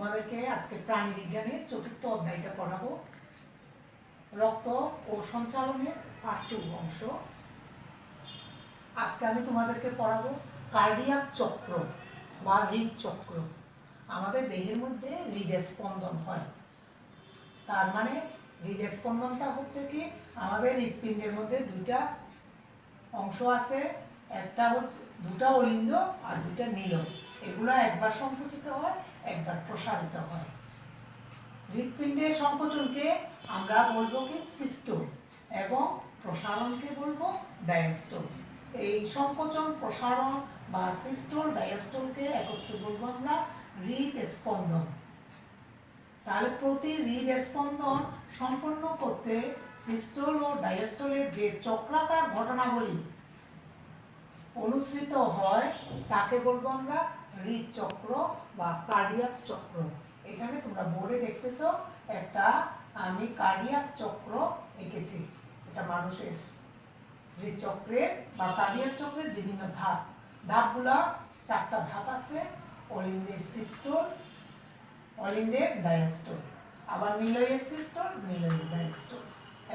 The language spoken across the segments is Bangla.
তোমাদেরকে আজকে প্রাণী বিজ্ঞানের চতুর্থ অধ্যায়টা পড়াবো। রক্ত ও সঞ্চালনের পার্ট 2 অংশ। আজকে আমি তোমাদেরকে পড়াবো কার্ডিয়াক চক্র বা হৃদচক্র। আমাদের দেহের মধ্যে হৃদয় স্পন্দন হয়, তার মানে হৃদয় স্পন্দনটা হচ্ছে কি, আমাদের হৃৎপিণ্ডের মধ্যে দুইটা অংশ আছে, একটা হচ্ছে দুটা অলিন্দ আর দুইটা নীলক। এগুলা একবার সংকুচিত হয়, একবার প্রসারিত হয়। হৃৎপিণ্ডের সংকোচনকে আমরা বলবো কি সিস্টোল এবং প্রসারণকে বলবো ডায়াস্টোল। এই সংকোচন, প্রসারণ বা সিস্টোল ডায়াস্টোলকে একত্রে বলবো আমরা হৃদস্পন্দন। তাহলে প্রতি হৃদস্পন্দন সম্পন্ন করতে সিস্টোল ও ডায়াস্টোলের যে চক্রাকার ঘটনাবলী অনুসৃত হয় তাকে বলবো আমরা হৃদচক্র বা কার্ডিয়াক চক্র। এখানে তোমরা বোর্ডে দেখতেছো একটা আমি কার্ডিয়াক চক্র এঁকেছি। এটা মানুষের হৃদচক্রের বা কার্ডিয়াক চক্রের বিভিন্ন ধাপ। ধাপগুলা চারটা ধাপ আছে: অলিন্দের সিস্টোল, অলিন্দের ডায়াস্টোল, আবার নিলয়ের সিস্টোল, নিলয়ের ডায়াস্টোল।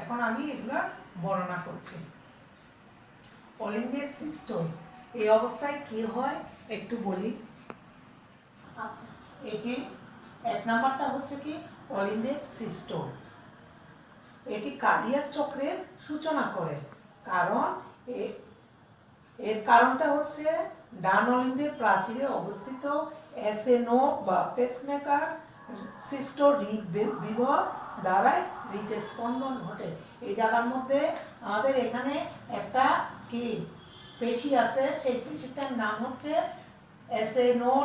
এখন আমি এগুলা বর্ণনা করছি। অলিন্দের সিস্টোল এই অবস্থায় কি হয় একটু বলি। আচ্ছা, এটি এক নাম্বারটা হচ্ছে কি অলিন্দের সিস্টোল। এটি কার্ডিয়াক চক্রের সূচনা করে, কারণ এর কারণটা হচ্ছে ডান অলিন্দের প্রাচীরে অবস্থিত এসএনও বা পেসমেকার সিস্টোল বিভব দ্বারাই হৃদয় স্পন্দন ঘটে। এই জায়গার মধ্যে আমাদের এখানে একটা কি পেশি আছে, সেই পেশিটার নাম হচ্ছে এসএনও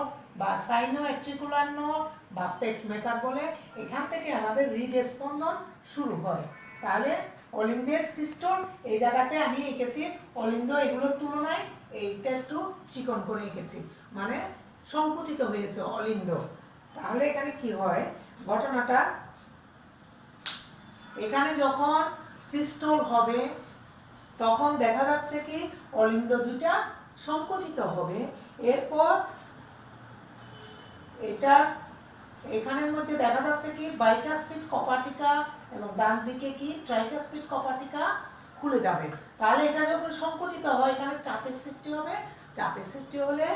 বা সাইনোএট্রিকুলার নোড বা পেসমেকার বলে। এখান থেকে আমাদের হৃদয় স্পন্দন শুরু হয়। তাহলে অলিন্দের সিস্টোল এই জায়গাতে আমি এঁকেছি, অলিন্দ এগুলোর তুলনায় এইটা একটু চিকন করে এঁকেছি, মানে সংকুচিত হয়েছে অলিন্দ। তাহলে এখানে কি হয় ঘটনাটা, এখানে যখন সিস্টোল হবে তখন দেখা যাচ্ছে কি অলিন্দ দুটা সংকুচিত হবে। এরপর এটা এখানের মধ্যে দেখা যাচ্ছে কি বাইকাসপিড কপাটিকা এবং ডান দিকে কি ট্রাইকাসপিড কপাটিকা খুলে যাবে। তাহলে এটা যখন সংকুচিত হয় এখানে চাপের সৃষ্টি হবে। চাপের সৃষ্টি হলে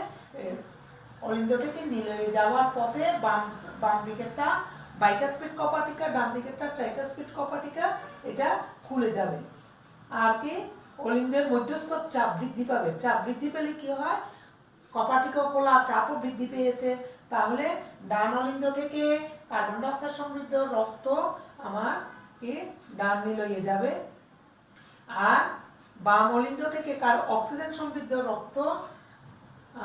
অলিন্দ থেকে নিলয়ে যাওয়ার পথে বাম দিকেরটা বাইকাসপিড কপাটিকা, ডান দিকেরটা ট্রাইকাসপিড কপাটিকা, এটা খুলে যাবে। আর কি অলিন্দের মধ্যস্থ চাপ বৃদ্ধি পাবে। চাপ বৃদ্ধি পেলে কি হয়, কপাটিকা খোলা, চাপও বৃদ্ধি পেয়েছে। তাহলে ডান অলিন্দ থেকে কার্বন ডাই অক্সাইড সমৃদ্ধ রক্ত আমার কি ডান নিলয়ে যাবে, আর বাম অলিন্দ থেকে অক্সিজেন সমৃদ্ধ রক্ত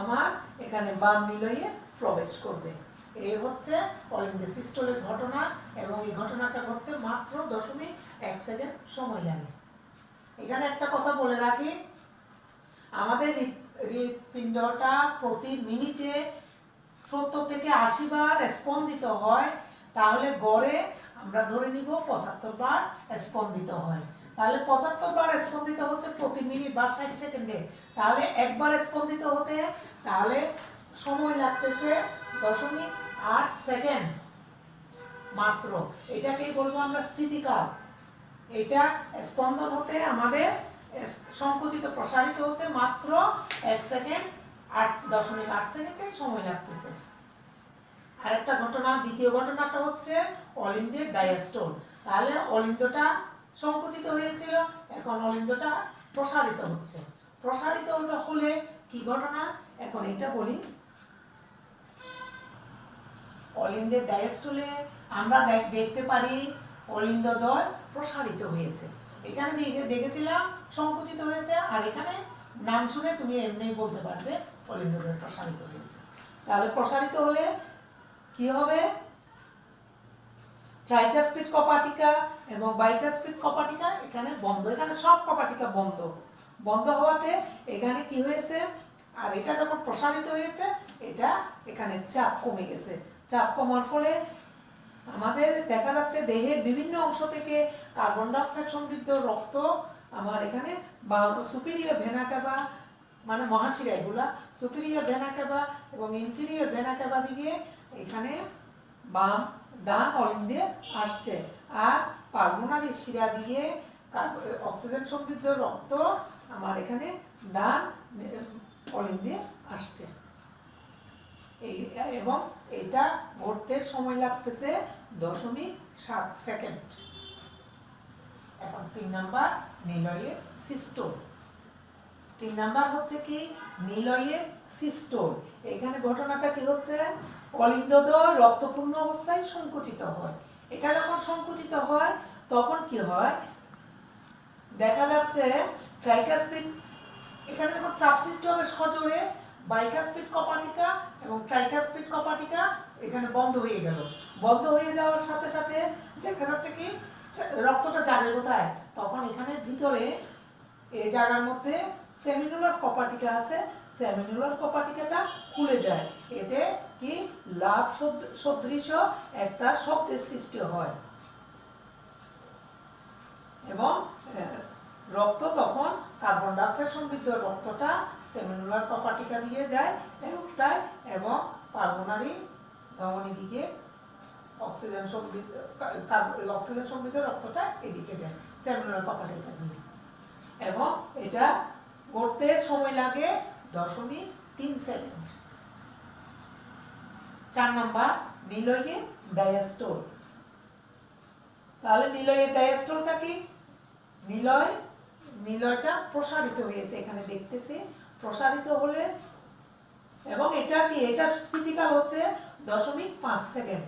আমার এখানে বাম নিলয়ে প্রবেশ করবে। এই হচ্ছে অলিন্দের সিস্টোলের ঘটনা, এবং এই ঘটনাটা ঘটতে মাত্র 0.1 সেকেন্ড সময় লাগে। এখানে একটা কথা বলে রাখি, আমাদের হৃৎপিণ্ডটা প্রতি মিনিটে 70 থেকে 80 বার স্পন্দিত হয়। তাহলে গড়ে আমরা ধরে নিব 75 বার স্পন্দিত হয়। তাহলে 75 বার স্পন্দিত হচ্ছে প্রতি মিনিট বা 60 সেকেন্ডে। তাহলে একবার স্পন্দিত হতে তাহলে সময় লাগতেছে 0.8 সেকেন্ড মাত্র। এটাকেই বলবো আমরা স্থিতিকাল। এটা স্পন্দন হতে আমাদের সংকুচিত প্রসারিত হতে মাত্র 1 সেকেন্ড 8.8 সেকেন্ডে সময় লাগতেছে। আরেকটা ঘটনা, দ্বিতীয় ঘটনাটা হচ্ছে অলিন্দের ডায়াস্টোল। তাহলে অলিন্দটা সংকুচিত হয়েছিল, এখন অলিন্দটা প্রসারিত হচ্ছে। প্রসারিত হলে কি ঘটনা এখন এটা বলি। অলিন্দের ডায়াস্টোলে আমরা দেখতে পারি অলিন্দদ্বয় প্রসারিত হয়েছে। এখানে দেখেছিলাম সংকুচিত হয়েছে, আর এখানে নাম শুনে তুমি এমনি বলতে পারবে অলিন্দদ্বয় প্রসারিত হয়েছে। তাহলে প্রসারিত হলে কি হবে, ট্রাইকাসপিড কপাটিকা এবং বাইকাসপিড কপাটিকা এখানে বন্ধ। এখানে সব কপাটিকা বন্ধ। বন্ধ হওয়াতে এখানে কি হয়েছে, আর এটা যখন প্রসারিত হয়েছে এটা এখানে চাপ কমে গেছে। চাপ কমার ফলে আমাদের দেখা যাচ্ছে দেহের বিভিন্ন অংশ থেকে কার্বন ডাই অক্সাইড সমৃদ্ধ রক্ত আমার এখানে সুপিরিয়র ভেনা ক্যাভা মানে মহাশিরা, এগুলা সুপিরিয়র ভেনা ক্যাভা এবং ইনফিরিয়র ভেনা ক্যাভা দিকে এখানে বাম ডান অলিন দিয়ে আসছে, আর পালমোনারি শিরা দিয়ে অক্সিজেন সমৃদ্ধ রক্ত আমার এখানে ডান অলিন দিয়ে আসছে। এবং এটা ঘটতে সময় লাগতেছে 0.7 সেকেন্ড। এখন 3 নাম্বার নিলয়ের সিস্টোল। 3 নাম্বার হচ্ছে কি নিলয়ের সিস্টোল। এখানে ঘটনাটা কি হচ্ছে, অলিন্দদ্বয় রক্তপূর্ণ অবস্থায় সংকুচিত হয়। এটা যখন সংকুচিত হয় তখন কি হয়, দেখা যাচ্ছে ট্রাইকাসপিড, এখানে যখন চাপ সৃষ্টি হবে সজোরে, বাইকাসপিড কপাটিকা এবং ট্রাইকাসপিড কপাটিকা এখানে বন্ধ হয়ে গেল। বন্ধ হয়ে যাওয়ার সাথে সাথে দেখা যাচ্ছে কি রক্তটা যাবে কোথায়, তখন এখানে ভিতরে এই জায়গার মধ্যে সেমিনুলার কপাটিকা আছে, সেমিনুলার কপাটিকাটা খুলে যায়। এতে কি লাভ সদৃশ একটা শব্দের সৃষ্টি হয় এবং রক্ত তখন কার্বন ডাইঅক্সাইড সমৃদ্ধ রক্তটা সেমিনুলার কপাটিকা দিয়ে যায় এরকটায় এবং পালমোনারি ধমনী দিকে অক্সিজেন সমৃদ্ধ রক্তটা এদিকে যায় সেমিনুলার কপাটিকা দিয়ে, এবং এটা করতে সময় লাগে 0.3 সেকেন্ড। 4 নাম্বার নিলয়ের ডায়াস্টোল। তাহলে নিলয়ের ডায়াস্টোলটা কি, নিলয়টা প্রসারিত হয়েছে, এখানে দেখতেছি প্রসারিত হলে, এবং এটা কি এটা স্থিতিকাল হচ্ছে 0.5 সেকেন্ড,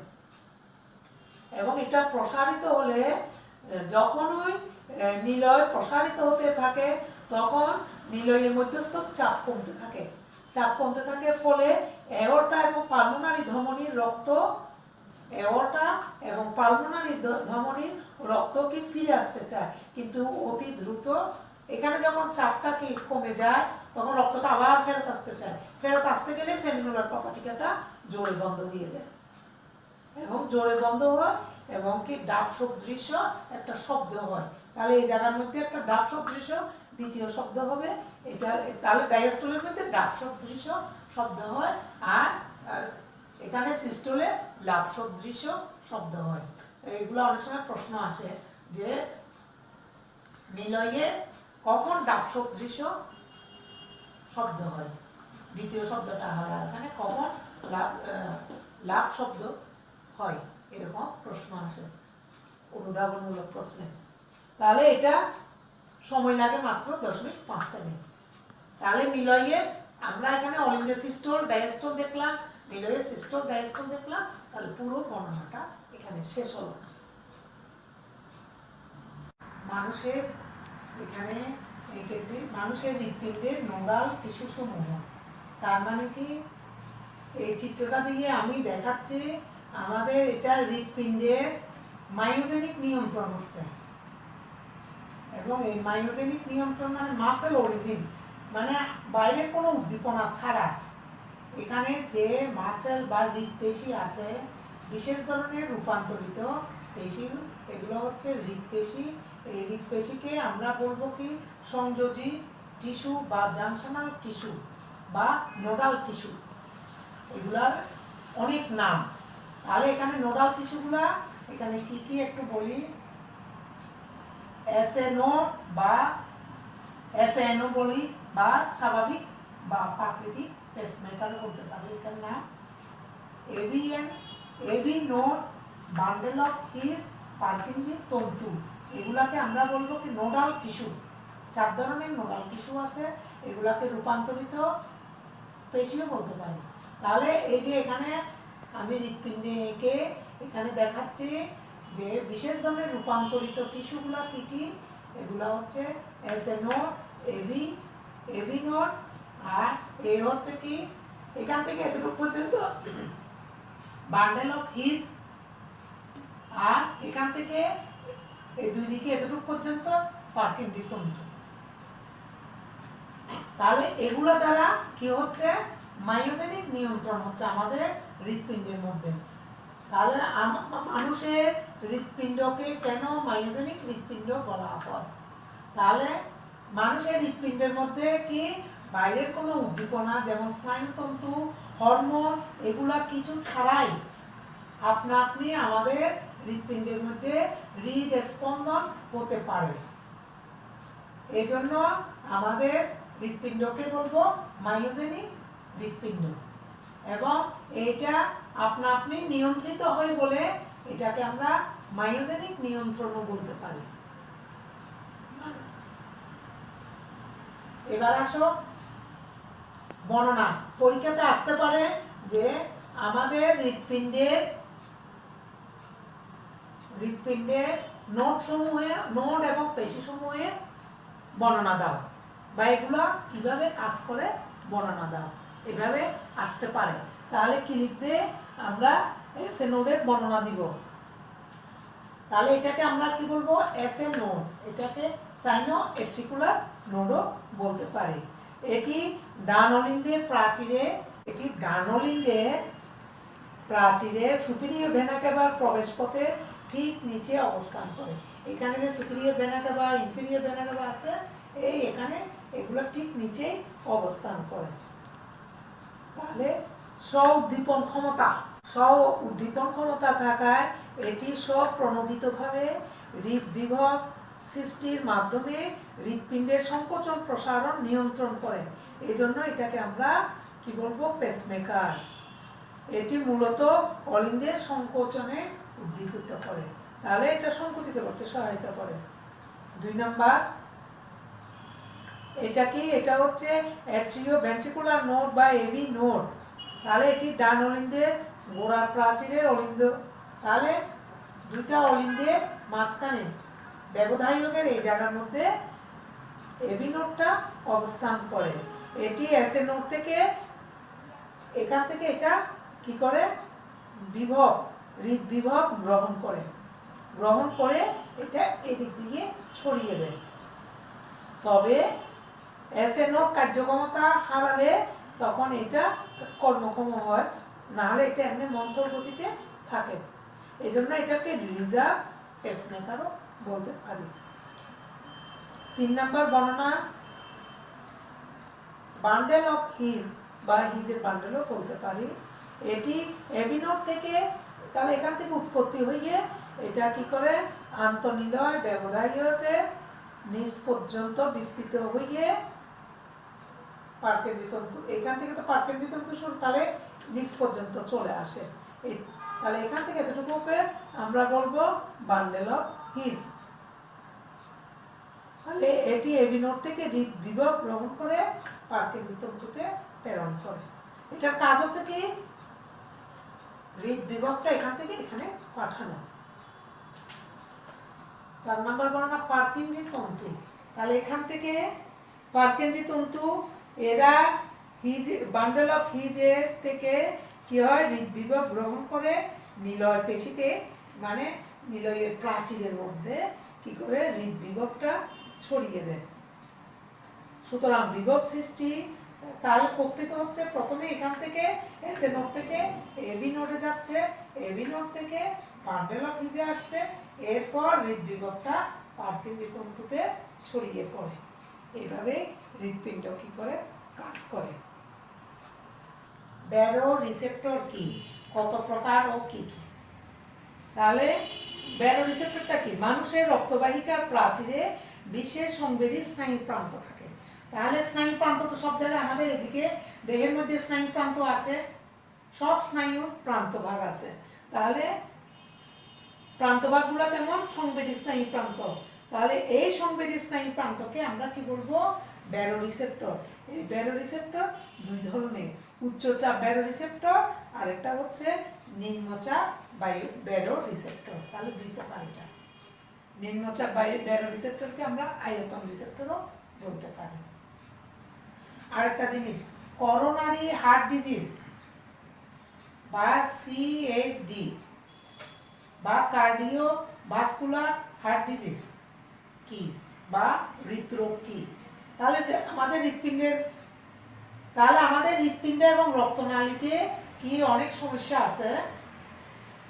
এবং এটা প্রসারিত হলে যখনই নিলয় প্রসারিত হতে থাকে তখন নিলয়ের মধ্যস্থ চাপ কমতে থাকে, ফলে এওরটা এবং পালমোনারি ধমনীর রক্ত, এওরটা এবং পালমোনারি ধমনীর রক্ত কি ফিরে আসতে চায়, কিন্তু অতি দ্রুত। এখানে যখন চাপটা কি কমে যায় তখন রক্তটা আবার ফেরত আসতে চায়, ফেরত আসতে গেলে সেমিনুলার কপাটিকাটা জোরে বন্ধ হয়ে যায়, এবং জোরে বন্ধ হয় এবং কি ডাব সদৃশ একটা শব্দ হয়। তাহলে এই জায়গার মধ্যে একটা ডাব সদৃশ দ্বিতীয় শব্দ হবে, এটা তাহলে ডায়াস্টোলের মধ্যে ডাব সদৃশ শব্দ হয়, আর এখানে সিস্টোলে লাভ সদৃশ শব্দ হয়। এগুলো অনেক সময় প্রশ্ন আসে যে নিলয়ে কখন ডাব সদৃশ শব্দ হয়, দ্বিতীয় শব্দটা হয়, আর এখানে কখন লাভ শব্দ হয়, এরকম প্রশ্ন আসে অনুধাবনমূলক প্রশ্নে। তাহলে এটা সময় লাগে মাত্র 0.5 সেকেন্ড। তাহলে নিলয়ে আমরা এখানে অলিন্দে সিস্টোল ডায়াস্টোল দেখলাম, নিলয়ে সিস্টোল ডায়াস্টোল দেখলাম, তাহলে পুরো বর্ণনাটা এখানে শেষ হলো। মানুষের এখানে এঁকেছি মানুষের হৃৎপিণ্ডের নোডাল টিস্যু সমূহ। তার মানে কি এই চিত্রটা দিয়ে আমি দেখাচ্ছি আমাদের এটা হৃৎপিণ্ডের মায়োজেনিক নিয়ন্ত্রণ হচ্ছে, এবং এই মায়োজেনিক নিয়ন্ত্রণ মানে মাসেল অরিজিন, মানে বাইরের কোনো উদ্দীপনা ছাড়া এখানে যে মাসেল বা হৃৎপেশি আছে, বিশেষ ধরনের রূপান্তরিত পেশি, এগুলো হচ্ছে হৃৎপেশি। এই হৃৎপেশিকে আমরা বলবো কি সংযোজী টিস্যু বা জাংশনাল টিস্যু বা নোডাল টিস্যু, এগুলার অনেক নাম। তাহলে এখানে নোডাল টিস্যুগুলা এখানে কি কি একটু বলি। এসএনও বা এসএনও বলি, বা স্বাভাবিক বা প্রাকৃতিক পেসমেকার বলতে পারি এটার নাম। AV node bundle of His Purkinje তন্তু, এগুলাকে আমরা বলবো কি নোডাল টিস্যু। 4 ধরনের নোডাল টিস্যু আছে, এগুলাকে রূপান্তরিত পেশিও বলতে পারি। তাহলে এই যে এখানে আমি হৃৎপিণ্ডে এঁকে এখানে দেখাচ্ছি যে বিশেষ ধরনের রূপান্তরিত টিস্যুগুলা কি কি, এগুলা হচ্ছে এসএনও, এভি নোড, আর এ হচ্ছে কি এখান থেকে এতটুকু পর্যন্ত বান্ডেল অফ হিজ, আর এখান থেকে এই দুই দিকে এতটুকু পর্যন্ত পার্কিনজি তন্তু। তাহলে এগুলো দ্বারা কি হচ্ছে মায়োজেনিক নিয়ন্ত্রণ হচ্ছে আমাদের হৃৎপিণ্ডের মধ্যে। তাহলে মানুষের হৃৎপিণ্ডকে কেন মায়োজেনিক হৃৎপিণ্ড বলা হয়, তাহলে মানুষের হৃৎপিণ্ডের মধ্যে কি বাইরের কোনো উদ্দীপনা যেমন স্নায়ুতন্তু, হরমোন, এগুলা কিছু ছাড়াই আপনা আপনি আমাদের হৃৎপিণ্ডের মধ্যে হৃদস্পন্দন হতে পারে। এই জন্য আমাদের হৃৎপিণ্ডকে বলবো মায়োজেনিক হৃৎপিণ্ড, এবং এইটা আপনা আপনি নিয়ন্ত্রিত হয় বলে এটাকে আমরা মায়োজেনিক নিয়ন্ত্রণও বলতে পারি। এবার আসো বর্ণনা। পরীক্ষাতে আসতে পারে যে আমাদের হৃৎপিণ্ডের নোড এবং পেশি সমূহে বর্ণনা দাও, বা এগুলা কিভাবে কাজ করে বর্ণনা দাও, এভাবে আসতে পারে। তাহলে কি লিখবে? আমরা এসএ নোডের বর্ণনা দিব। তাহলে এটাকে আমরা কি বলবো? SA node. এটাকে সাইনো এট্রিকুলার নোডও বলতে পারি। এটি ডান অলিন্দের প্রাচীরে সুপিরিয়র ভেনা ক্যাভার প্রবেশ পথে ঠিক নিচে অবস্থান করে। এখানে যে সুপিরিয়র ভেনা ক্যাভা, ইনফেরিয়র ভেনা ক্যাভা আছে, এই এখানে এগুলো ঠিক নিচে অবস্থান করে। তাহলে স্ব উদ্দীপন ক্ষমতা থাকায় এটি স্বপ্রণোদিতভাবে হৃদবিভব সৃষ্টির মাধ্যমে হৃৎপিণ্ডের সংকোচন প্রসারণ নিয়ন্ত্রণ করে। এই জন্য এটাকে আমরা কি বলবো? পেসমেকার। এটি মূলত অলিন্দের সংকোচনে উদ্দীপিত করে, তাহলে এটা সংকুচিত করতে সহায়তা করে। 2 নাম্বার, এটা কি? এটা হচ্ছে অ্যাট্রিওভেন্ট্রিকুলার নোড বা এভি নোড। তাহলে এটি ডান অলিন্দের গোড়ার প্রাচীরের অলিন্দ। তাহলে দুইটা অলিন্দের মাঝখানে ব্যবধায়কের এই জায়গার মধ্যে এভি নোডটা অবস্থান করে। এটি এসএ নোড থেকে, এখান থেকে এটা কি করে? হৃদবিভব গ্রহণ করে এটা এদিক দিয়ে ছড়িয়ে দেয়। তবে এসএ নোড কার্যক্ষমতা হারালে তখন এটা কর্মক্ষম হয়, নাহলে এটা এমনি মন্থর গতিতে থাকে। এই জন্য এটাকে রিজার্ভ পেসমেকারও বলতে পারি। 3 নাম্বার বর্ণনা, বান্ডেল অফ হিজ বা হিজের বান্ডেলও বলতে পারি। এটি এভি নোড থেকে, তাহলে এখান থেকে উৎপত্তি হয়ে এটা কি করে? আন্তঃনিলয় ব্যবধায়কে নিচ পর্যন্ত বিস্তৃত হয়ে পার্কেনজি তন্তু, এখান থেকে তো পার্কেনজি তন্তু শুরু, তাহলে নিচ পর্যন্ত চলে আসে। তাহলে এখান থেকে এতটুকুকে আমরা বলবো বান্ডেল অফ হিজ। তাহলে এটি এভি নোড থেকে হৃদবিভব গ্রহণ করে পার্কেনজি তন্তুতে প্রেরণ করে। এটার কাজ হচ্ছে কি? হৃদবিভবটা এখান থেকে এখানে পাঠানো। 4 নম্বর বর্ণনা, পার্কিনজি তন্তু। তাহলে এখান থেকে পার্কিনজি তন্তু, এরা বান্ডেল অফ হিজের থেকে কি হয়? হৃদবিভব গ্রহণ করে নিলয় পেশিতে, মানে নিলয়ের প্রাচীরের মধ্যে কি করে হৃদবিভবটা ছড়িয়ে দেয়। সুতরাং বিভব সৃষ্টি তাহলে প্রত্যেকে হচ্ছে প্রথমে এখান থেকে এসএ নোড থেকে এভি নোডে যাচ্ছে, এভি নোড থেকে বান্ডেল অফ হিজে আসছে, এরপর হৃদবিভবটা পার্কিনজি তন্তুতে ছড়িয়ে পড়ে। এইভাবে হৃৎপিণ্ড কি করে কাজ করে। ব্যারো রিসেপ্টর কি? কত প্রকার ও কি কি? তাহলে ব্যারো রিসেপ্টরটা কি? মানুষের রক্তবাহিকার প্রাচীরে বিশেষ সংবেদী স্নায়ু প্রান্ত থাকে। তাহলে স্নায়ু প্রান্ত তো সব জায়গায়, আমাদের এদিকে দেহের মধ্যে স্নায়ু প্রান্ত আছে, সব স্নায়ু প্রান্তভাগ আছে। তাহলে প্রান্তভাগগুলো কেমন? সংবেদী স্নায়ু প্রান্ত। তাহলে এই সংবেদী স্নায়ু প্রান্তকে আমরা কি বলবো? Barrow receptor. এই ব্যারো রিসেপ্টর 2 ধরনের, উচ্চচাপ ব্যারো রিসেপ্টর আর একটা হচ্ছে নিম্নচাপ ব্যারো রিসেপ্টর। তাহলে 2 প্রকার। এটা নিম্নচাপ ব্যারো রিসেপ্টরকে আমরা আয়তন রিসেপ্টরও বলতে পারি। আরেকটা জিনিস, করোনারি হার্ট ডিজিজ বা সিএইচডি বা কার্ডিওভাস্কুলার হার্ট ডিজিজ কি, বা হৃদরোগ কি? তাহলে আমাদের হৃৎপিণ্ড এবং রক্তনালীতে কি অনেক সমস্যা আছে,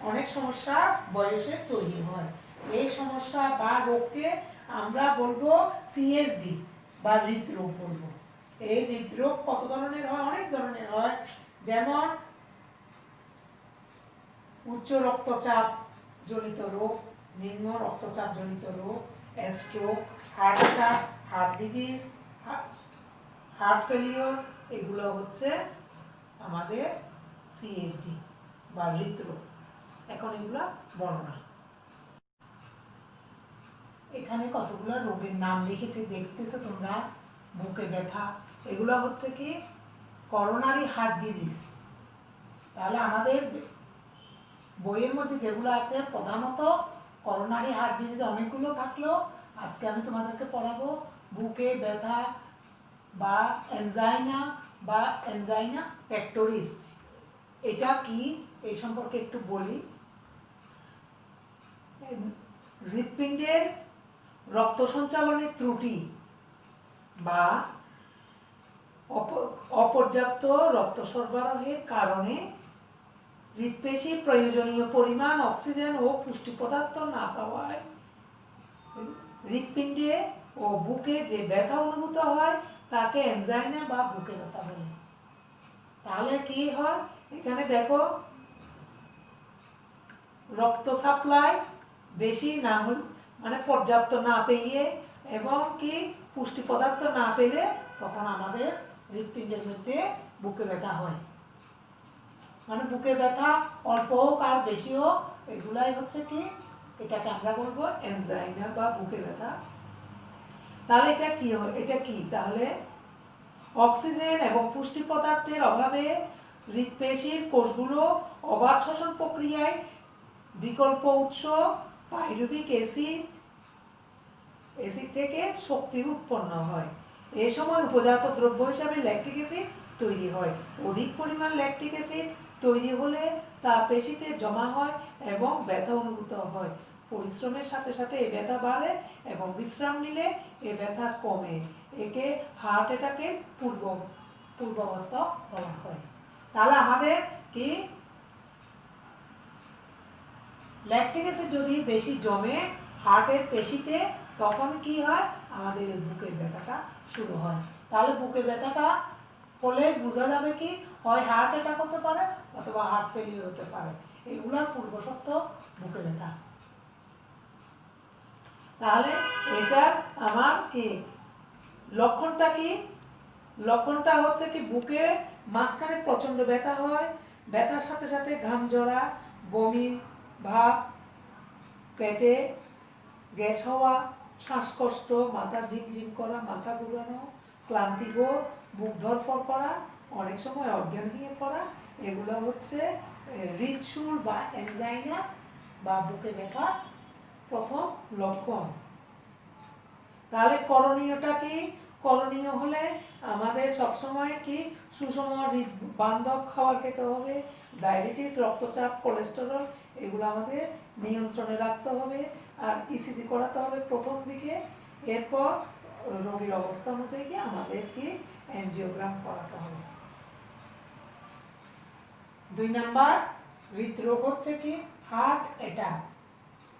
অনেক সমস্যা বয়সে তৈরি হয়। এই সমস্যা বা রোগকে আমরা বলবো সিএসডি বা হৃদরোগ বলবো। এই হৃদরোগ কত ধরনের হয়? অনেক ধরনের হয়। যেমন উচ্চ রক্তচাপ জনিত রোগ, নিম্ন রক্তচাপ জনিত রোগ, stroke, heart attack, heart disease, heart failure, এগুলো হচ্ছে আমাদের সিএসডি বা হৃদরোগ। এখন এগুলো বর্ণনা। এখানে কতগুলো রোগের নাম লিখেছি, দেখতেছো তোমরা। বুকে ব্যথা, এগুলো হচ্ছে কি করোনারি হার্ট ডিজিজ। তাহলে আমাদের বইয়ের মধ্যে যেগুলো আছে প্রধানত করোনারি হার্ট ডিজিজ অনেকগুলো থাকলেও আজকে আমি তোমাদেরকে পড়াবো বুকে ব্যথা বা এনজাইনা পেক্টোরিস। এটা কি এই সম্পর্কে একটু বলি। হৃৎপিণ্ডের রক্ত সঞ্চালনের ত্রুটি বা অপর্যাপ্ত রক্ত সরবরাহের কারণে হৃৎপেশির প্রয়োজনীয় পরিমাণ অক্সিজেন ও পুষ্টি পদার্থ না পাওয়ায় হৃৎপিণ্ডে ও বুকে যে ব্যথা অনুভূত হয় তাকে এনজাইনা বা বুকে ব্যথা বলে। তাহলে কি হয়, এখানে দেখো রক্ত সাপ্লাই বেশি না হল মানে পর্যাপ্ত না পেয়ে এবং কি পুষ্টি পদার্থ না পেলে তখন আমাদের হৃৎপিণ্ডের মধ্যে বুকে ব্যথা হয়। মানে বুকে ব্যথা অল্প হোক আর বেশি হোক, এগুলাই হচ্ছে কি এটাকে আমরা বলবো এনজাইনা বা বুকে ব্যথা। তাহলে এটা কি হয়, এটা কি তাহলে অক্সিজেন এবং পুষ্টি পদার্থের অভাবে হৃৎপেশির কোষগুলো অবাধ শ্বসন প্রক্রিয়ায় বিকল্প উৎস পাইরুভিক অ্যাসিড থেকে শক্তি উৎপন্ন হয়। এই সময় উপজাত দ্রব্য হিসাবে ল্যাকটিক অ্যাসিড তৈরি হয়। অধিক পরিমাণ ল্যাকটিক অ্যাসিড তৈরি হলে তা পেশিতে জমা হয় এবং ব্যথা অনুভূত হয়। পরিশ্রমের সাথে সাথে এই ব্যথা বাড়ে এবং বিশ্রাম নিলে এই ব্যথা কমে। একে হার্ট অ্যাটাকের পূর্বাবস্থা বলা হয়। তাহলে আমাদের কি ল্যাকটিক অ্যাসিড যদি বেশি জমে হার্টের পেশিতে তখন কি হয়, আমাদের এই বুকের ব্যথাটা শুরু হয়। তাহলে বুকের ব্যথাটা হলে বোঝা যাবে কি হয় হার্ট অ্যাটাক হতে পারে অথবা হার্ট ফেলিওর হতে পারে। এগুলোর পূর্বশর্ত বুকে ব্যথা। তাহলে এটা আমার কি লক্ষণটা কি, লক্ষণটা হচ্ছে কি বুকে মাঝখানে প্রচন্ড ব্যথা হয়, ব্যথার সাথে সাথে ঘাম ঝরা, বমি ভাব, পেটে গ্যাস হওয়া, শ্বাসকষ্ট, মাথা ঝিমঝিম করা, মাথা ঘুরানো, ক্লান্তিবোধ, বুক ধড়ফড় করা, অনেক সময় অজ্ঞান হয়ে পড়া, এগুলো হচ্ছে হৃদশুল বা এনজাইনা বা বুকে ব্যথা প্রথম লক্ষণ। তাহলে করণীয়টা কি, করণীয় হলে আমাদের সবসময় কি সুষম বান্ধব খাবার খেতে হবে, ডায়াবেটিস, রক্তচাপ, কোলেস্টেরল এগুলো আমাদের নিয়ন্ত্রণে রাখতে হবে, আর ইসিজি করাতে হবে প্রথম দিকে। এরপর রোগীর অবস্থা অনুযায়ী আমাদেরকে এনজিওগ্রাম করাতে হবে। 2 নাম্বার হৃদরোগ হচ্ছে কি হার্ট অ্যাটাক।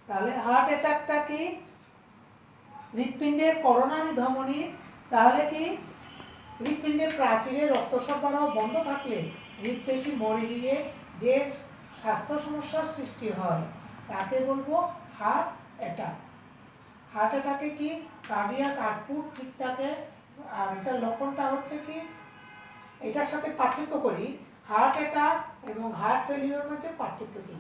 তাহলে হার্ট অ্যাটাকটা কি হৃৎপিণ্ডের করোনারি ধমনী, তাহলে কি হৃৎপিণ্ডের প্রাচীরে রক্ত সরবরাহ বন্ধ থাকলে হৃৎপেশি মরে গিয়ে যে স্বাস্থ্য সমস্যার সৃষ্টি হয় তাকে বলবো হার্ট অ্যাটাক। হার্ট অ্যাটাকে কি কার্ডিয়াক আউটপুট ঠিক থাকে। আর এটার লক্ষণটা হচ্ছে কি এটার সাথে পার্থক্য করি হার্ট অ্যাটাক এবং হার্ট ফেলিওর মধ্যে পার্থক্য কি,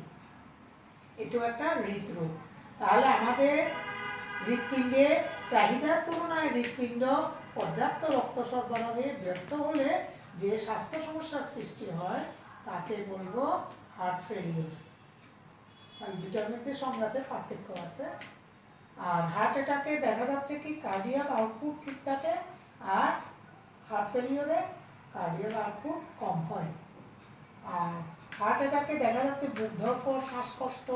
এটাও একটা হৃদরোগ। তাহলে আমাদের হৃৎপিণ্ডে চাহিদার তুলনায় হৃৎপিণ্ড পর্যাপ্ত রক্ত সরবরাহে ব্যর্থ হলে যে স্বাস্থ্য সমস্যার সৃষ্টি হয় তাকে বলবো হার্ট ফেলিওর। এই দুটার মধ্যে সংঘাতের পার্থক্য আছে। আর হার্ট অ্যাটাকে দেখা যাচ্ছে কি কার্ডিয়াক আউটপুট ঠিক থাকে, আর হার্ট ফেলিওরে কার্ডিয়াক আউটপুট কম হয়। আর হার্ট অ্যাটাকে দেখা যাচ্ছে বুক ধড়ফড়, শ্বাসকষ্ট,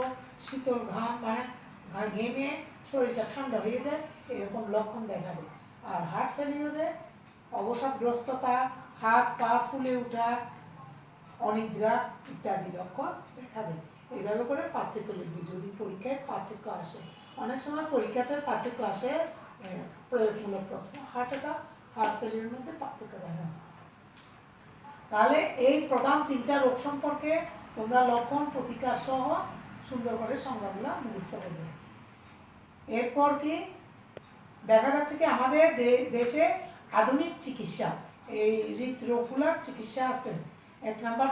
শীতল ঘাম মানে ঘেমে শরীরটা ঠান্ডা হয়ে যায়, এরকম লক্ষণ দেখা দেয়। আর হার্ট ফেলিওরে অবসাদগ্রস্ততা, হাত পা ফুলে ওঠা, অনিদ্রা ইত্যাদি লক্ষণ দেখা দেয়। এইভাবে করে পার্থক্য লিখবি যদি পরীক্ষায় পার্থক্য আসে। অনেক সময় পরীক্ষাতে পার্থক্য আসে প্রয়োগমূলক প্রশ্ন, হার্ট অ্যাটাক হার্ট ফেলিওর মধ্যে পার্থক্য দেখা। তাহলে এই প্রধান 3টা রোগ সম্পর্কে তোমরা লক্ষণ প্রতিকার সহ সুন্দর করে সংজ্ঞাগুলো মুখস্থ করবে। এরপর কি দেখা যাচ্ছে কি আমাদের দেশে আধুনিক চিকিৎসা এই হৃদরোগগুলোর চিকিৎসা আছে। 1 নাম্বার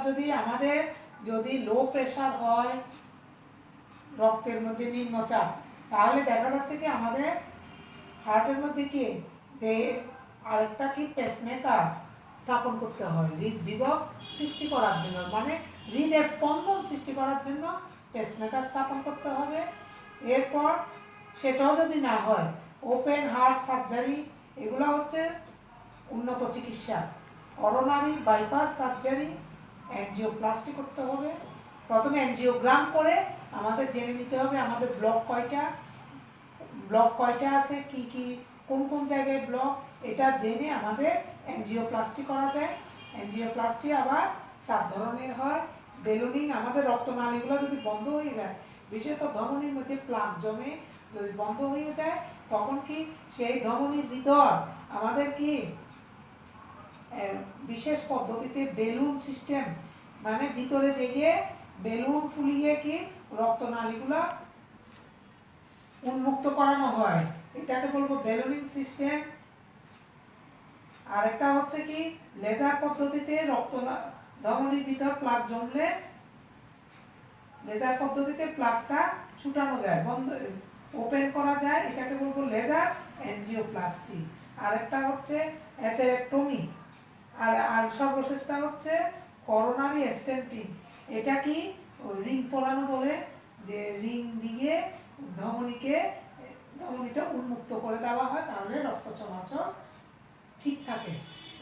যদি লো প্রেশার হয়, রক্তের মধ্যে নিম্নচাপ, তাহলে দেখা যাচ্ছে কি আমাদের হার্টের মধ্যে কি আরেকটা কি পেসমেকার স্থাপন করতে হয় হৃদবিভব সৃষ্টি করার জন্য, মানে হৃদের স্পন্দন সৃষ্টি করার জন্য পেসমেকার স্থাপন করতে হবে। এরপর সেটাও যদি না হয় ওপেন হার্ট সার্জারি, এগুলো হচ্ছে উন্নত চিকিৎসা। করোনারি বাইপাস সার্জারি, অ্যাঞ্জিওপ্লাস্টি করতে হবে। প্রথমে অ্যাঞ্জিওগ্রাম করে আমাদের জেনে নিতে হবে আমাদের ব্লক কয়টা আছে, কি কি কোন কোন জায়গায় ব্লক, এটা জেনে আমাদের অ্যাঞ্জিওপ্লাস্টি করা যায়। অ্যাঞ্জিওপ্লাস্টি আবার 4 ধরনের হয়। বেলুনিং, আমাদের রক্তনালীগুলো যদি বন্ধ হয়ে যায়, বিশেষত ধমনীর মধ্যে প্লাক জমে যদি বন্ধ হয়ে যায়, তখন কি সেই ধমনীর ভিতর আমাদের কি বিশেষ পদ্ধতিতে বেলুন সিস্টেম, মানে ভিতরে গিয়ে বেলুন ফুলিয়ে কি রক্তনালীগুলো উন্মুক্ত করানো হয়, এটাকে বলবো বেলুনিং সিস্টেম। আরেকটা হচ্ছে কি লেজার পদ্ধতিতে ধমনীর ভিতর প্লাক জমলে লেজার পদ্ধতিতে প্লাকটা ছুটানো যায়, বন্ধ ওপেন করা যায়, এটাকে বলবো লেজার অ্যাঞ্জিওপ্লাস্টি। আরেকটা হচ্ছে অ্যাথেরেক্টমি। আর সর্বশেষটা হচ্ছে করোনারি স্টেন্টিং। এটা কি রিং পরানো বলে, যে রিং দিয়ে ধমনীটা উন্মুক্ত করে দেওয়া হয়, তাহলে রক্ত চলাচল ঠিক থাকে,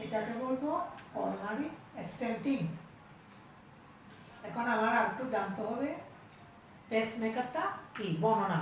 এটাকে বলবো করোনারি স্টেন্টিং। এখন আমার আর একটু জানতে হবে পেসমেকারটা কি, বর্ণনা।